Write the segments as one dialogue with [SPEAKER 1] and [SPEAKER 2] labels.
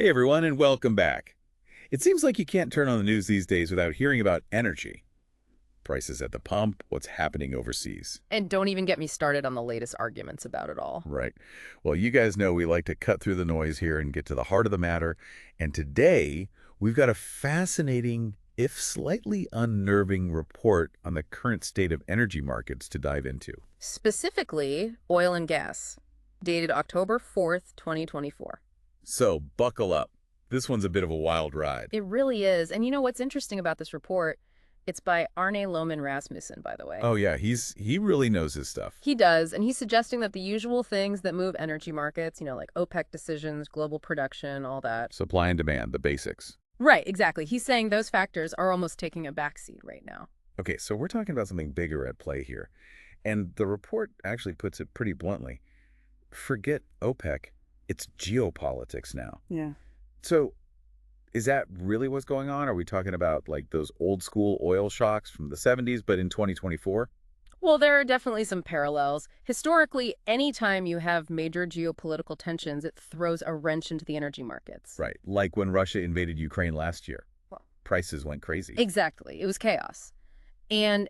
[SPEAKER 1] Hey everyone, and welcome back. It seems like you can't turn on the news these days without hearing about energy. Prices at the pump, what's happening overseas.
[SPEAKER 2] And don't even get me started on the latest arguments about it all.
[SPEAKER 1] Right. Well, you guys know we like to cut through the noise here and get to the heart of the matter. And today, we've got a fascinating, if slightly unnerving report on the current state of energy markets to dive into.
[SPEAKER 2] Specifically, oil and gas, dated October 4th, 2024.
[SPEAKER 1] So, buckle up. This one's a bit of a wild ride.
[SPEAKER 2] It really is. And you know what's interesting about this report? It's by Arne Lohman Rasmussen, by the way.
[SPEAKER 1] Oh yeah, he really knows his stuff.
[SPEAKER 2] He does, and he's suggesting that the usual things that move energy markets, like OPEC decisions, global production, all that.
[SPEAKER 1] Supply and demand, the basics.
[SPEAKER 2] Right, exactly. He's saying those factors are almost taking a backseat right now.
[SPEAKER 1] Okay, so we're talking about something bigger at play here. And the report actually puts it pretty bluntly. Forget OPEC, it's geopolitics now.
[SPEAKER 2] Yeah.
[SPEAKER 1] So is that really what's going on? Are we talking about like those old school oil shocks from the 70s, but in 2024?
[SPEAKER 2] Well, there are definitely some parallels. Historically, anytime you have major geopolitical tensions, it throws a wrench into the energy markets.
[SPEAKER 1] Right, like when Russia invaded Ukraine last year.
[SPEAKER 2] Well,
[SPEAKER 1] prices went crazy.
[SPEAKER 2] exactly. It was chaos. And,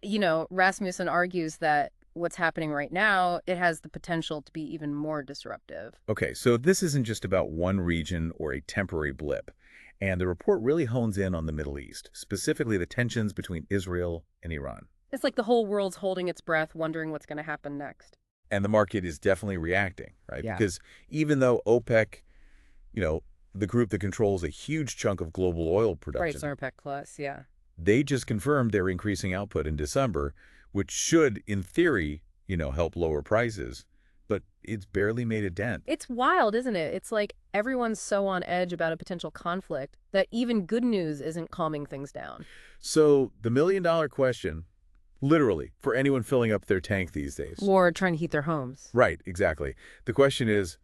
[SPEAKER 2] Rasmussen argues that what's happening right now, it has the potential to be even more disruptive.
[SPEAKER 1] Okay, so this isn't just about one region or a temporary blip. And the report really hones in on the Middle East, specifically the tensions between Israel and Iran.
[SPEAKER 2] It's like the whole world's holding its breath, wondering what's going to happen next.
[SPEAKER 1] And the market is definitely reacting, right?
[SPEAKER 2] Yeah.
[SPEAKER 1] Because even though OPEC, the group that controls a huge chunk of global oil
[SPEAKER 2] Right,
[SPEAKER 1] production,
[SPEAKER 2] it's OPEC Plus, yeah.
[SPEAKER 1] they just confirmed they're increasing output in December, which should, in theory, help lower prices. But it's barely made a dent.
[SPEAKER 2] It's wild, isn't it? It's like everyone's so on edge about a potential conflict that even good news isn't calming things down.
[SPEAKER 1] So the million-dollar question, literally, for anyone filling up their tank these days.
[SPEAKER 2] Or trying to heat their homes.
[SPEAKER 1] Right, exactly. The question is,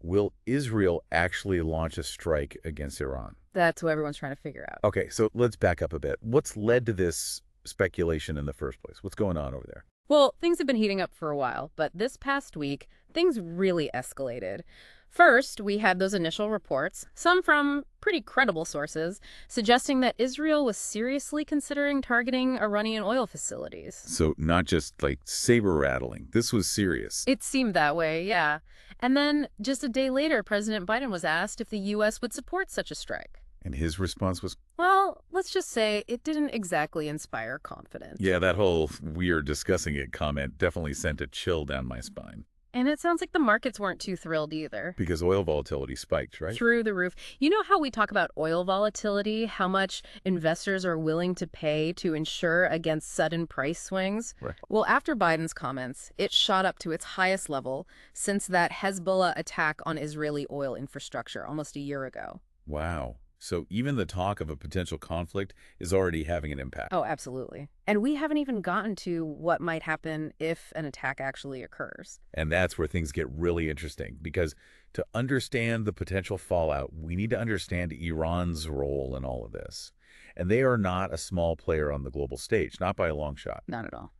[SPEAKER 1] will Israel actually launch a strike against Iran?
[SPEAKER 2] That's what everyone's trying to figure out.
[SPEAKER 1] Okay, so let's back up a bit. What's led to this speculation in the first place? What's going on over there?
[SPEAKER 2] Well, things have been heating up for a while, but this past week, things really escalated. First, we had those initial reports, some from pretty credible sources, suggesting that Israel was seriously considering targeting Iranian oil facilities.
[SPEAKER 1] So not just like saber rattling. This was serious.
[SPEAKER 2] It seemed that way, yeah. And then just a day later, President Biden was asked if the U.S. would support such a strike.
[SPEAKER 1] And his response was,
[SPEAKER 2] Well, let's just say it didn't exactly inspire confidence.
[SPEAKER 1] yeah, that whole "we're discussing it" comment definitely sent a chill down my spine.
[SPEAKER 2] And it sounds like the markets weren't too thrilled either.
[SPEAKER 1] Because oil volatility spiked, right?
[SPEAKER 2] Through the roof. You know how we talk about oil volatility, how much investors are willing to pay to insure against sudden price swings?
[SPEAKER 1] Right.
[SPEAKER 2] Well, after Biden's comments, it shot up to its highest level since that Hezbollah attack on Israeli oil infrastructure almost a year ago.
[SPEAKER 1] Wow. So even the talk of a potential conflict is already having an impact.
[SPEAKER 2] Oh, absolutely. And we haven't even gotten to what might happen if an attack actually occurs.
[SPEAKER 1] And that's where things get really interesting, because to understand the potential fallout, we need to understand Iran's role in all of this. And they are not a small player on the global stage, not by a long shot.
[SPEAKER 2] Not at all.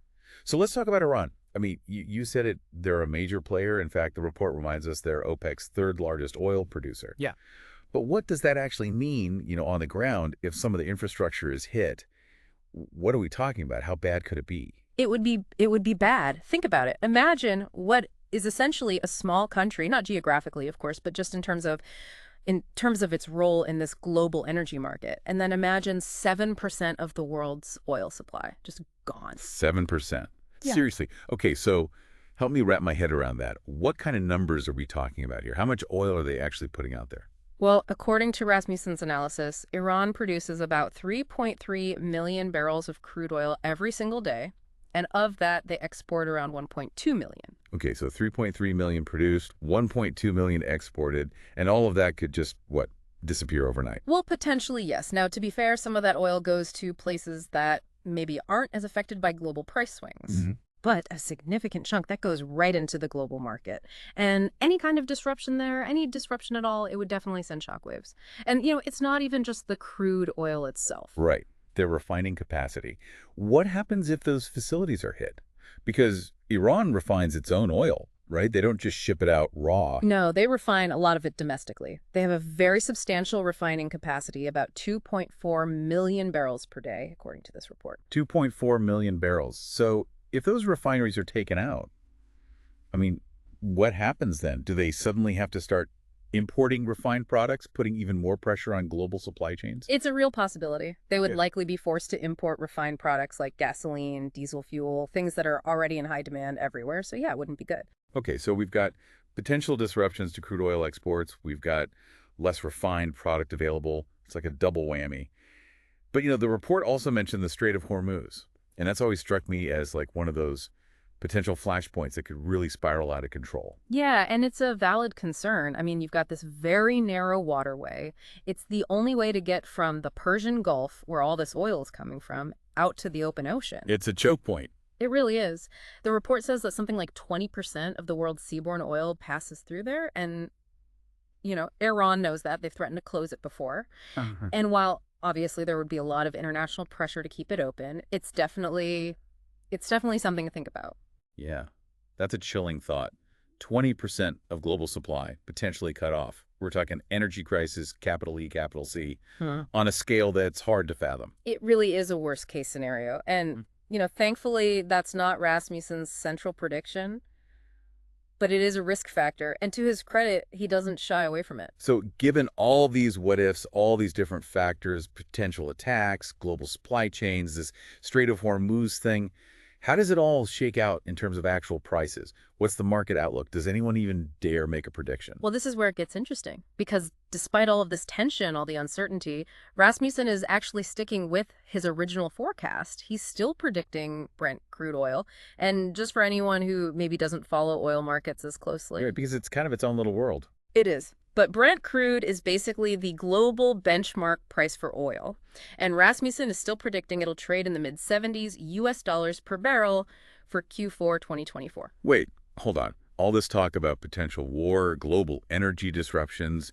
[SPEAKER 1] So let's talk about Iran. I mean, you said it, they're a major player. In fact, the report reminds us they're OPEC's third largest oil producer.
[SPEAKER 2] Yeah.
[SPEAKER 1] But what does that actually mean, on the ground if some of the infrastructure is hit? What are we talking about? How bad could it be?
[SPEAKER 2] It would be bad. Think about it. Imagine what is essentially a small country, not geographically, of course, but just in terms of its role in this global energy market. And then imagine 7% of the world's oil supply just gone.
[SPEAKER 1] 7%.
[SPEAKER 2] Yeah.
[SPEAKER 1] Seriously. Okay, so help me wrap my head around that. What kind of numbers are we talking about here? How much oil are they actually putting out there?
[SPEAKER 2] Well, according to Rasmussen's analysis, Iran produces about 3.3 million barrels of crude oil every single day. And of that, they export around 1.2 million.
[SPEAKER 1] Okay, so 3.3 million produced, 1.2 million exported, and all of that could just, disappear overnight?
[SPEAKER 2] Well, potentially, yes. Now, to be fair, some of that oil goes to places that maybe aren't as affected by global price swings.
[SPEAKER 1] Mm-hmm.
[SPEAKER 2] But a significant chunk that goes right into the global market. And any kind of disruption there, any disruption at all, it would definitely send shockwaves. And, it's not even just the crude oil itself.
[SPEAKER 1] Right. Their refining capacity. What happens if those facilities are hit? Because Iran refines its own oil, right? They don't just ship it out raw.
[SPEAKER 2] No, they refine a lot of it domestically. They have a very substantial refining capacity, about 2.4 million barrels per day, according to this report.
[SPEAKER 1] 2.4 million barrels. So if those refineries are taken out, I mean, what happens then? Do they suddenly have to start importing refined products, putting even more pressure on global supply chains?
[SPEAKER 2] It's a real possibility. They would
[SPEAKER 1] Yeah.
[SPEAKER 2] likely be forced to import refined products like gasoline, diesel fuel, things that are already in high demand everywhere. So yeah, it wouldn't be good.
[SPEAKER 1] Okay, so we've got potential disruptions to crude oil exports. We've got less refined product available. It's like a double whammy. But, the report also mentioned the Strait of Hormuz. And that's always struck me as like one of those potential flashpoints that could really spiral out of control.
[SPEAKER 2] Yeah, and it's a valid concern. I mean, you've got this very narrow waterway. It's the only way to get from the Persian Gulf, where all this oil is coming from, out to the open ocean.
[SPEAKER 1] It's a choke point.
[SPEAKER 2] It really is. The report says that something like 20% of the world's seaborne oil passes through there. And, Iran knows that. They've threatened to close it before.
[SPEAKER 1] Uh-huh.
[SPEAKER 2] And while obviously there would be a lot of international pressure to keep it open, it's definitely something to think about.
[SPEAKER 1] Yeah, that's a chilling thought. 20% of global supply potentially cut off. We're talking energy crisis, capital E, capital C, on a scale that's hard to fathom.
[SPEAKER 2] It really is a worst case scenario. And, thankfully, that's not Rasmussen's central prediction, but it is a risk factor. And to his credit, he doesn't shy away from it.
[SPEAKER 1] So given all these what ifs, all these different factors, potential attacks, global supply chains, this Strait of Hormuz thing, how does it all shake out in terms of actual prices? What's the market outlook? Does anyone even dare make a prediction?
[SPEAKER 2] Well, this is where it gets interesting, because despite all of this tension, all the uncertainty, Rasmussen is actually sticking with his original forecast. He's still predicting Brent crude oil. And just for anyone who maybe doesn't follow oil markets as closely.
[SPEAKER 1] Right, because it's kind of its own little world.
[SPEAKER 2] It is. But Brent crude is basically the global benchmark price for oil. And Rasmussen is still predicting it'll trade in the mid-70s US dollars per barrel for Q4 2024.
[SPEAKER 1] Wait, hold on. All this talk about potential war, global energy disruptions,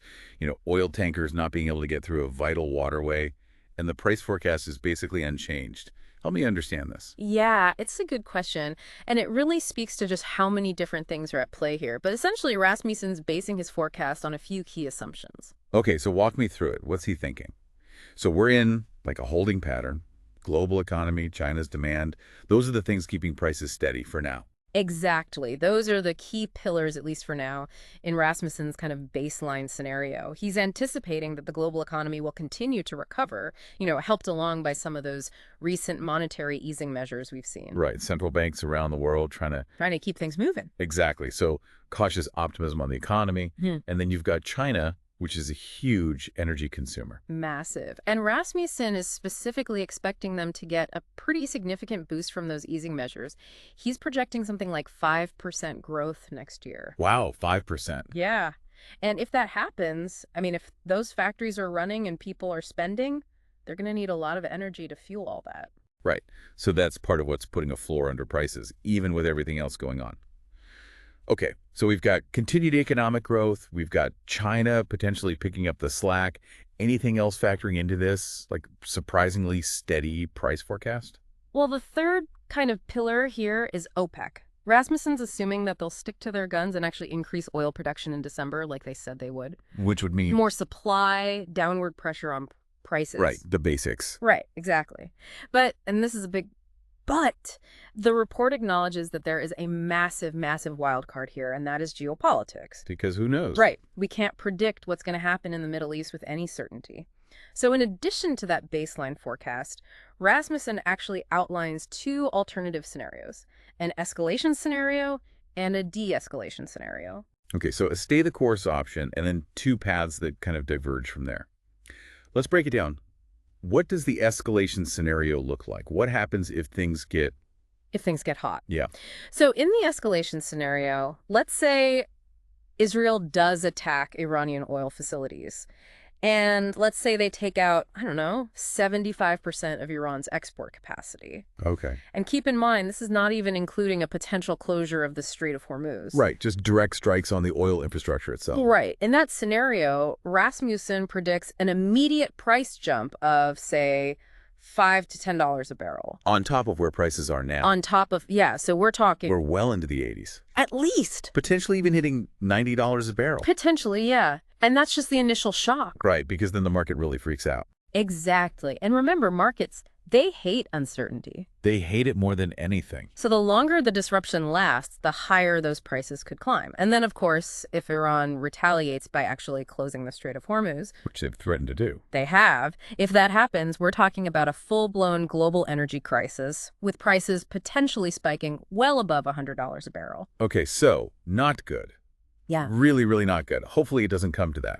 [SPEAKER 1] oil tankers not being able to get through a vital waterway, and the price forecast is basically unchanged. Help me understand this.
[SPEAKER 2] Yeah, it's a good question. And it really speaks to just how many different things are at play here. But essentially, Rasmussen's basing his forecast on a few key assumptions.
[SPEAKER 1] Okay, so walk me through it. What's he thinking? So we're in like a holding pattern. Global economy, China's demand. Those are the things keeping prices steady for now.
[SPEAKER 2] Exactly. Those are the key pillars, at least for now, in Rasmussen's kind of baseline scenario. He's anticipating that the global economy will continue to recover, helped along by some of those recent monetary easing measures we've seen.
[SPEAKER 1] Right. Central banks around the world trying to
[SPEAKER 2] keep things moving.
[SPEAKER 1] Exactly. So cautious optimism on the economy. And then you've got China, which is a huge energy consumer.
[SPEAKER 2] Massive. And Rasmussen is specifically expecting them to get a pretty significant boost from those easing measures. He's projecting something like 5% growth next year.
[SPEAKER 1] Wow, 5%.
[SPEAKER 2] Yeah. And if that happens, if those factories are running and people are spending, they're going to need a lot of energy to fuel all that.
[SPEAKER 1] Right. So that's part of what's putting a floor under prices, even with everything else going on. Okay, so we've got continued economic growth. We've got China potentially picking up the slack. Anything else factoring into this, like surprisingly steady price forecast?
[SPEAKER 2] Well, the third kind of pillar here is OPEC. Rasmussen's assuming that they'll stick to their guns and actually increase oil production in December like they said they would.
[SPEAKER 1] Which would mean...
[SPEAKER 2] more supply, downward pressure on prices.
[SPEAKER 1] Right, the basics.
[SPEAKER 2] Right, exactly. And this is a big but, the report acknowledges that there is a massive, massive wild card here, and that is geopolitics.
[SPEAKER 1] Because who knows?
[SPEAKER 2] Right. We can't predict what's going to happen in the Middle East with any certainty. So in addition to that baseline forecast, Rasmussen actually outlines two alternative scenarios, an escalation scenario and a de-escalation scenario.
[SPEAKER 1] Okay, so a stay the course option and then two paths that kind of diverge from there. Let's break it down. What does the escalation scenario look like? What happens if things get
[SPEAKER 2] hot?
[SPEAKER 1] Yeah.
[SPEAKER 2] So in the escalation scenario, let's say Israel does attack Iranian oil facilities. And let's say they take out, 75% of Iran's export capacity.
[SPEAKER 1] Okay.
[SPEAKER 2] And keep in mind, this is not even including a potential closure of the Strait of Hormuz.
[SPEAKER 1] Right, just direct strikes on the oil infrastructure itself.
[SPEAKER 2] Right. In that scenario, Rasmussen predicts an immediate price jump of, say, $5 to $10 a barrel.
[SPEAKER 1] On top of where prices are now.
[SPEAKER 2] On top of, yeah, so we're talking
[SPEAKER 1] We're well into the 80s.
[SPEAKER 2] at least.
[SPEAKER 1] Potentially even hitting $90 a barrel.
[SPEAKER 2] Potentially, yeah. And that's just the initial shock.
[SPEAKER 1] Right, because then the market really freaks out.
[SPEAKER 2] Exactly. And remember, markets, they hate uncertainty.
[SPEAKER 1] They hate it more than anything.
[SPEAKER 2] So the longer the disruption lasts, the higher those prices could climb. And then, of course, if Iran retaliates by actually closing the Strait of Hormuz,
[SPEAKER 1] Which they've threatened to do.
[SPEAKER 2] they have, if that happens, we're talking about a full-blown global energy crisis, with prices potentially spiking well above $100 a barrel.
[SPEAKER 1] Okay, so not good.
[SPEAKER 2] Yeah.
[SPEAKER 1] Really, really not good. Hopefully it doesn't come to that.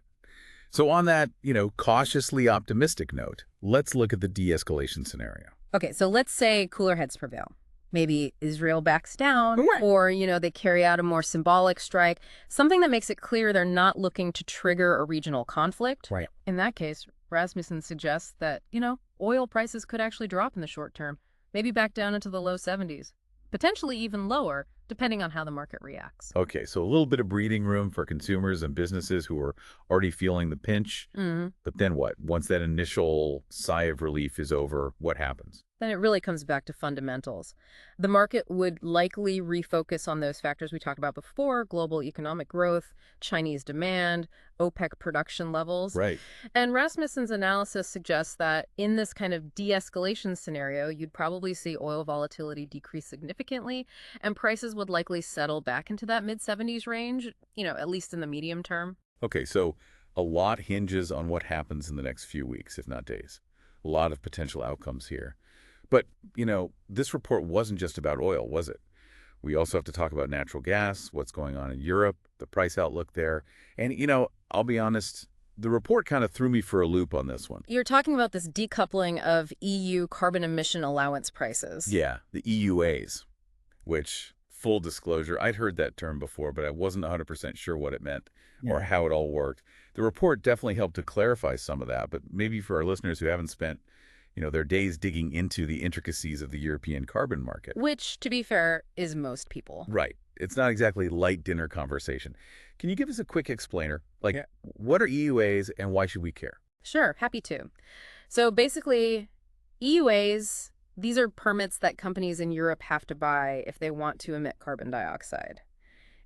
[SPEAKER 1] So on that, cautiously optimistic note, let's look at the de-escalation scenario.
[SPEAKER 2] Okay, so let's say cooler heads prevail. Maybe Israel backs down,
[SPEAKER 1] Right.
[SPEAKER 2] or, they carry out a more symbolic strike, something that makes it clear they're not looking to trigger a regional conflict.
[SPEAKER 1] Right.
[SPEAKER 2] In that case, Rasmussen suggests that, oil prices could actually drop in the short term, maybe back down into the low 70s, potentially even lower, depending on how the market reacts.
[SPEAKER 1] Okay, so a little bit of breathing room for consumers and businesses who are already feeling the pinch. But then what? Once that initial sigh of relief is over, what happens?
[SPEAKER 2] Then it really comes back to fundamentals. The market would likely refocus on those factors we talked about before: global economic growth, Chinese demand, OPEC production levels.
[SPEAKER 1] Right.
[SPEAKER 2] And Rasmussen's analysis suggests that in this kind of de-escalation scenario, you'd probably see oil volatility decrease significantly, and prices would likely settle back into that mid-70s range, at least in the medium term.
[SPEAKER 1] Okay, so a lot hinges on what happens in the next few weeks, if not days. A lot of potential outcomes here. But, this report wasn't just about oil, was it? We also have to talk about natural gas, what's going on in Europe, the price outlook there. And, I'll be honest, the report kind of threw me for a loop on this one.
[SPEAKER 2] You're talking about this decoupling of EU carbon emission allowance prices.
[SPEAKER 1] Yeah, the EUAs, which, full disclosure, I'd heard that term before, but I wasn't 100% sure what it meant or how it all worked. The report definitely helped to clarify some of that, but maybe for our listeners who haven't spent their days digging into the intricacies of the European carbon market.
[SPEAKER 2] Which, to be fair, is most people.
[SPEAKER 1] Right. It's not exactly light dinner conversation. Can you give us a quick explainer? What are EUAs and why should we care?
[SPEAKER 2] Sure, happy to. So basically, EUAs, these are permits that companies in Europe have to buy if they want to emit carbon dioxide.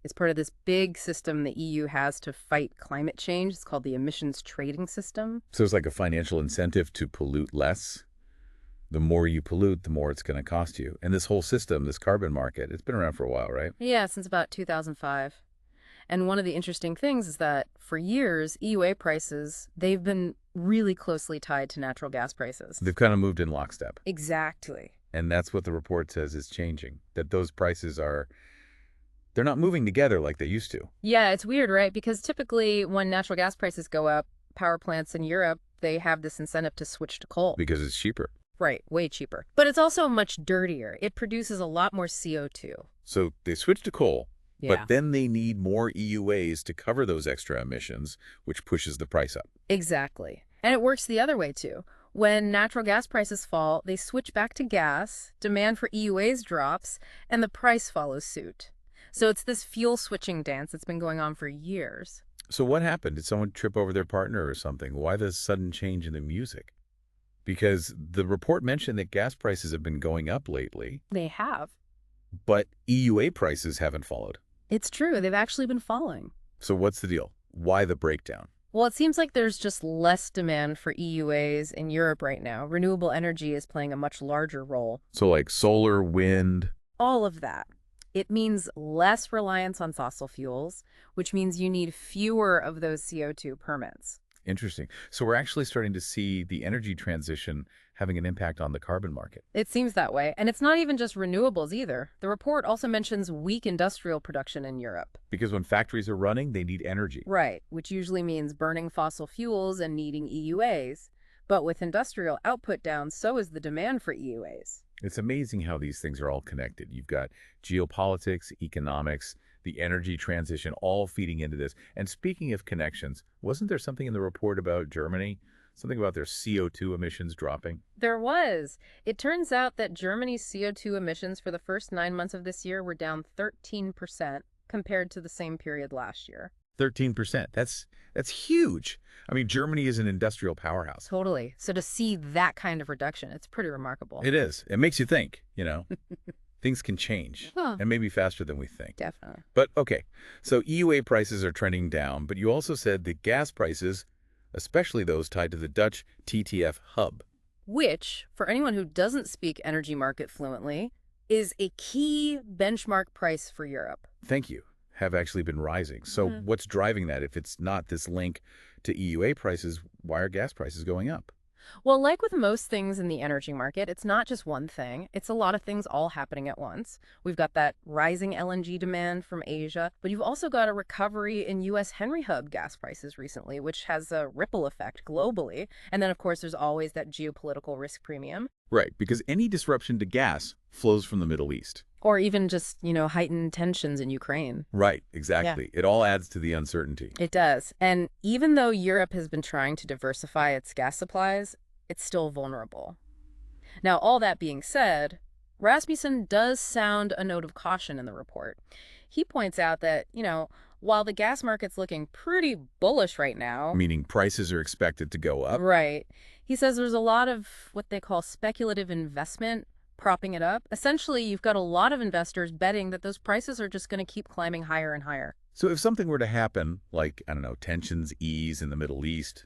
[SPEAKER 2] It's part of this big system the EU has to fight climate change. It's called the emissions trading system.
[SPEAKER 1] So it's like a financial incentive to pollute less. The more you pollute, the more it's going to cost you. And this whole system, this carbon market, it's been around for a while, right?
[SPEAKER 2] Yeah, since about 2005. And one of the interesting things is that for years, EUA prices, they've been really closely tied to natural gas prices.
[SPEAKER 1] They've kind of moved in lockstep.
[SPEAKER 2] Exactly.
[SPEAKER 1] And that's what the report says is changing, that those prices they're not moving together like they used to.
[SPEAKER 2] Yeah, it's weird, right? Because typically when natural gas prices go up, power plants in Europe, they have this incentive to switch to coal.
[SPEAKER 1] Because it's cheaper.
[SPEAKER 2] Right, way cheaper. But it's also much dirtier. It produces a lot more CO2.
[SPEAKER 1] So they switch to coal,
[SPEAKER 2] Yeah.
[SPEAKER 1] but then they need more EUAs to cover those extra emissions, which pushes the price up.
[SPEAKER 2] Exactly. And it works the other way, too. When natural gas prices fall, they switch back to gas, demand for EUAs drops, and the price follows suit. So it's this fuel switching dance that's been going on for years.
[SPEAKER 1] So what happened? Did someone trip over their partner or something? Why the sudden change in the music? Because the report mentioned that gas prices have been going up lately,
[SPEAKER 2] They have.
[SPEAKER 1] but EUA prices haven't followed.
[SPEAKER 2] It's true. They've actually been falling.
[SPEAKER 1] So what's the deal? Why the breakdown?
[SPEAKER 2] Well, it seems like there's just less demand for EUAs in Europe right now. Renewable energy is playing a much larger role.
[SPEAKER 1] So like solar, wind.
[SPEAKER 2] All of that. It means less reliance on fossil fuels, which means you need fewer of those CO2 permits.
[SPEAKER 1] Interesting. So we're actually starting to see the energy transition having an impact on the carbon market.
[SPEAKER 2] It seems that way. And it's not even just renewables either. The report also mentions weak industrial production in Europe.
[SPEAKER 1] Because when factories are running, they need energy.
[SPEAKER 2] Right, which usually means burning fossil fuels and needing EUAs. But with industrial output down, so is the demand for EUAs.
[SPEAKER 1] It's amazing how these things are all connected. You've got geopolitics, economics, the energy transition, all feeding into this. And speaking of connections, wasn't there something in the report about Germany? Something about their CO2 emissions dropping?
[SPEAKER 2] There was. It turns out that Germany's CO2 emissions for the first 9 months of this year were down 13% compared to the same period last year.
[SPEAKER 1] 13%. That's huge. I mean, Germany is an industrial powerhouse.
[SPEAKER 2] Totally. So to see that kind of reduction, it's pretty remarkable.
[SPEAKER 1] It is. It makes you think, things can change,
[SPEAKER 2] Huh.
[SPEAKER 1] and maybe faster than we think.
[SPEAKER 2] Definitely.
[SPEAKER 1] But okay, so EUA prices are trending down, but you also said that gas prices, especially those tied to the Dutch TTF hub.
[SPEAKER 2] Which, for anyone who doesn't speak energy market fluently, is a key benchmark price for Europe.
[SPEAKER 1] Thank you, have actually been rising. So
[SPEAKER 2] Mhm.
[SPEAKER 1] what's driving that? If it's not this link to EUA prices, why are gas prices going up?
[SPEAKER 2] Well, like with most things in the energy market, it's not just one thing. It's a lot of things all happening at once. We've got that rising LNG demand from Asia, but you've also got a recovery in U.S. Henry Hub gas prices recently, which has a ripple effect globally. And then, of course, there's always that geopolitical risk premium.
[SPEAKER 1] Right, because any disruption to gas flows from the Middle East.
[SPEAKER 2] Or even just, heightened tensions in Ukraine.
[SPEAKER 1] Right,
[SPEAKER 2] Yeah.
[SPEAKER 1] exactly. It all adds to the uncertainty.
[SPEAKER 2] It does. And even though Europe has been trying to diversify its gas supplies, it's still vulnerable. Now, all that being said, Rasmussen does sound a note of caution in the report. He points out that, while the gas market's looking pretty bullish right now,
[SPEAKER 1] Meaning prices are expected to go up.
[SPEAKER 2] right, he says there's a lot of what they call speculative investment propping it up. Essentially, you've got a lot of investors betting that those prices are just going to keep climbing higher and higher.
[SPEAKER 1] So if something were to happen, like, I don't know, tensions ease in the Middle East,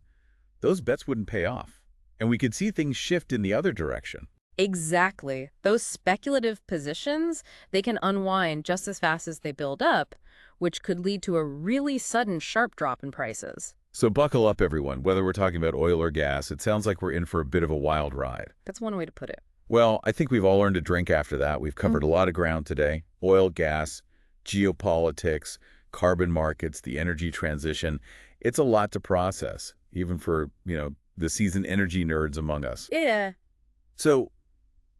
[SPEAKER 1] those bets wouldn't pay off. And we could see things shift in the other direction.
[SPEAKER 2] Exactly. Those speculative positions, they can unwind just as fast as they build up, which could lead to a really sudden sharp drop in prices.
[SPEAKER 1] So buckle up, everyone. Whether we're talking about oil or gas, it sounds like we're in for a bit of a wild ride.
[SPEAKER 2] That's one way to put it.
[SPEAKER 1] Well, I think we've all earned a drink after that. We've covered a lot of ground today. Oil, gas, geopolitics, carbon markets, the energy transition. It's a lot to process, even for, the seasoned energy nerds among us.
[SPEAKER 2] Yeah.
[SPEAKER 1] So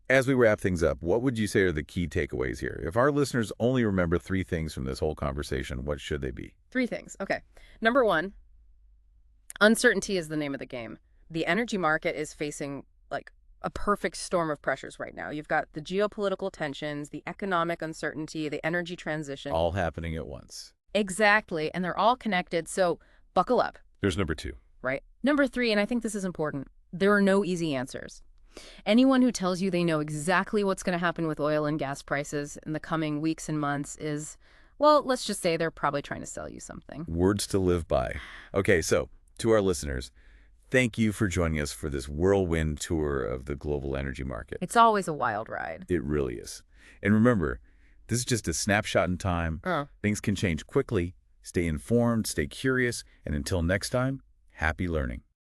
[SPEAKER 1] as we wrap things up, what would you say are the key takeaways here? If our listeners only remember 3 things from this whole conversation, what should they be?
[SPEAKER 2] 3 things. Okay. Number 1, uncertainty is the name of the game. The energy market is facing like a perfect storm of pressures right now. You've got the geopolitical tensions, the economic uncertainty, the energy transition.
[SPEAKER 1] All happening at once.
[SPEAKER 2] Exactly. And they're all connected. So buckle up.
[SPEAKER 1] There's number 2.
[SPEAKER 2] Right? Number 3, and I think this is important, there are no easy answers. Anyone who tells you they know exactly what's going to happen with oil and gas prices in the coming weeks and months is, well, let's just say they're probably trying to sell you something.
[SPEAKER 1] Words to live by. Okay, so to our listeners, thank you for joining us for this whirlwind tour of the global energy market.
[SPEAKER 2] It's always a wild ride.
[SPEAKER 1] It really is. And remember, this is just a snapshot in time. Things can change quickly. Stay informed, stay curious, and until next time, happy learning.